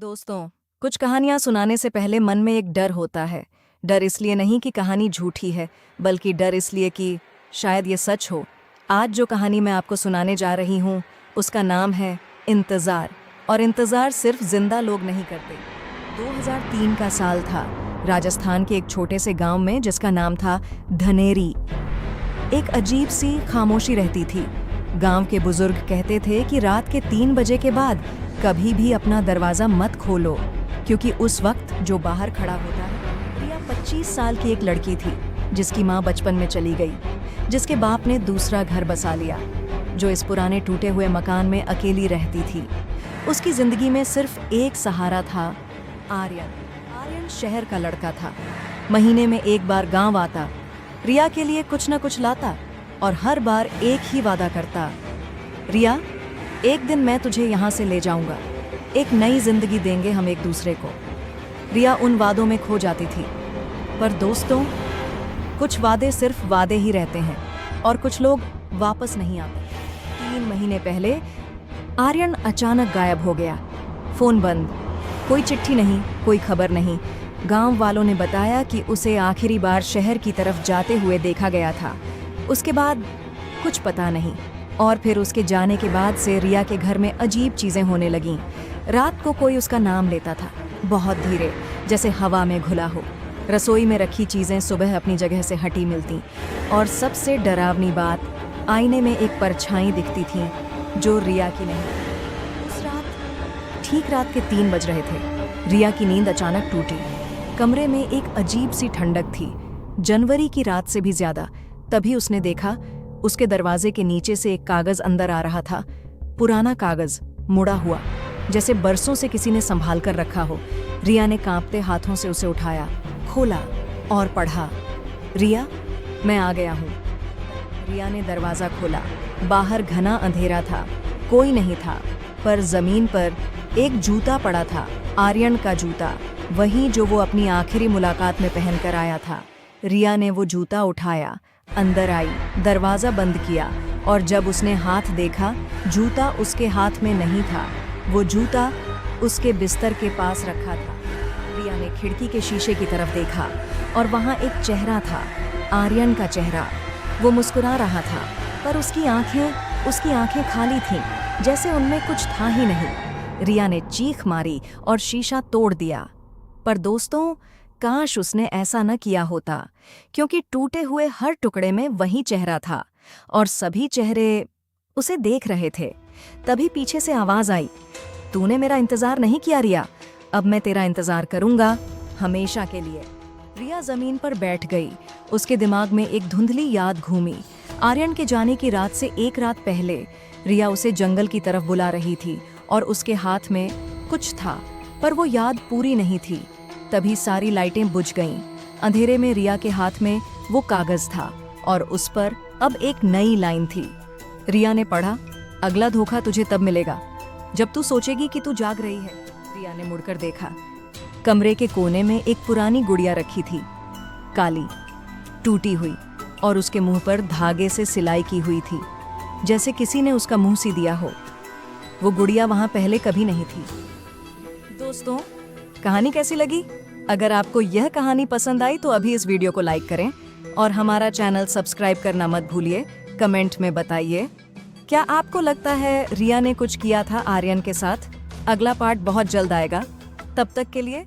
दोस्तों, कुछ कहानियां सुनाने से पहले मन में एक डर होता है। डर इसलिए नहीं कि कहानी झूठी है, बल्कि डर इसलिए कि शायद ये सच हो। आज जो कहानी मैं आपको सुनाने जा रही हूँ, उसका नाम है इंतज़ार। और इंतज़ार सिर्फ जिंदा लोग नहीं करते। 2003 का साल था। राजस्थान के एक छोटे से गांव में, जिसका नाम था धनेरी, एक अजीब सी खामोशी रहती थी। गांव के बुजुर्ग कहते थे कि रात के 3 बजे के बाद कभी भी अपना दरवाजा मत खोलो, क्योंकि उस वक्त जो बाहर खड़ा होता है। रिया 25 साल की एक लड़की थी, जिसकी माँ बचपन में चली गई, जिसके बाप ने दूसरा घर बसा लिया, जो इस पुराने टूटे हुए मकान में अकेली रहती थी। उसकी जिंदगी में सिर्फ एक सहारा था, आर्यन। आर्यन शहर का लड़का था। महीने में एक बार गांव आता, रिया के लिए कुछ न कुछ लाता और हर बार एक ही वादा करता, रिया, एक दिन मैं तुझे यहाँ से ले जाऊंगा, एक नई जिंदगी देंगे हम एक दूसरे को। रिया उन वादों में खो जाती थी। पर दोस्तों, कुछ वादे सिर्फ वादे ही रहते हैं और कुछ लोग वापस नहीं आते। 3 महीने पहले आर्यन अचानक गायब हो गया। फोन बंद, कोई चिट्ठी नहीं, कोई खबर नहीं। गांव वालों ने बताया कि उसे आखिरी बार शहर की तरफ जाते हुए देखा गया था। उसके बाद कुछ पता नहीं। और फिर उसके जाने के बाद से रिया के घर में अजीब चीजें होने लगीं। रात को कोई उसका नाम लेता था, बहुत धीरे, जैसे हवा में घुला हो। रसोई में रखी चीजें सुबह अपनी जगह से हटी मिलती। और सबसे डरावनी बात, आईने में एक परछाई दिखती थी, जो रिया की नहीं। उस रात ठीक रात के 3 बज रहे थे। रिया की नींद अचानक टूटी। कमरे में एक अजीब सी ठंडक थी, जनवरी की रात से भी ज्यादा। तभी उसने देखा, उसके दरवाजे के नीचे से एक कागज अंदर आ रहा था। पुराना कागज, मुड़ा हुआ, जैसे बरसों से किसी ने संभाल कर रखा हो। रिया ने कांपते हाथों से उसे उठाया, खोला और पढ़ा, रिया, मैं आ गया हूँ। रिया ने दरवाजा खोला। बाहर घना अंधेरा था, कोई नहीं था, पर जमीन पर एक जूता पड़ा था, आर्यन का जूता, वही जो वो अपनी आखिरी मुलाकात में पहनकर आया था। रिया ने वो जूता उठाया, अंदर आई, दरवाजा बंद किया, और जब उसने हाथ देखा, जूता उसके हाथ में नहीं था। वो जूता उसके बिस्तर के पास रखा था। रिया ने खिड़की के शीशे की तरफ देखा और वहां एक चेहरा था, आर्यन का चेहरा। वो मुस्कुरा रहा था, पर उसकी आंखें खाली थीं, जैसे उनमें कुछ था ही नहीं। रिया ने चीख मारी और शीशा तोड़ दिया। पर दोस्तों, काश उसने ऐसा न किया होता, क्योंकि टूटे हुए हर टुकड़े में वही चेहरा था और सभी चेहरे उसे देख रहे थे। तभी पीछे से आवाज आई, तूने मेरा इंतजार नहीं किया रिया, अब मैं तेरा इंतजार करूंगा, हमेशा के लिए। रिया जमीन पर बैठ गई। उसके दिमाग में एक धुंधली याद घूमी। आर्यन के जाने की रात से एक रात पहले रिया उसे जंगल की तरफ बुला रही थी और उसके हाथ में कुछ था, पर वो याद पूरी नहीं थी। तभी सारी लाइटें बुझ गईं। अंधेरे में रिया के हाथ में वो कागज था और उस पर अब एक नई लाइन थी। रिया ने पढ़ा, अगला धोखा तुझे तब मिलेगा जब तू सोचेगी कि तू जाग रही है। रिया ने मुड़कर देखा। कमरे के कोने में एक पुरानी गुड़िया रखी थी, काली, टूटी हुई, और उसके मुंह पर धागे से सिलाई की हुई थी, जैसे किसी ने उसका मुंह सी दिया हो। वो गुड़िया वहां पहले कभी नहीं थी। दोस्तों, कहानी कैसी लगी? अगर आपको यह कहानी पसंद आई तो अभी इस वीडियो को लाइक करें और हमारा चैनल सब्सक्राइब करना मत भूलिए। कमेंट में बताइए, क्या आपको लगता है रिया ने कुछ किया था आर्यन के साथ? अगला पार्ट बहुत जल्द आएगा। तब तक के लिए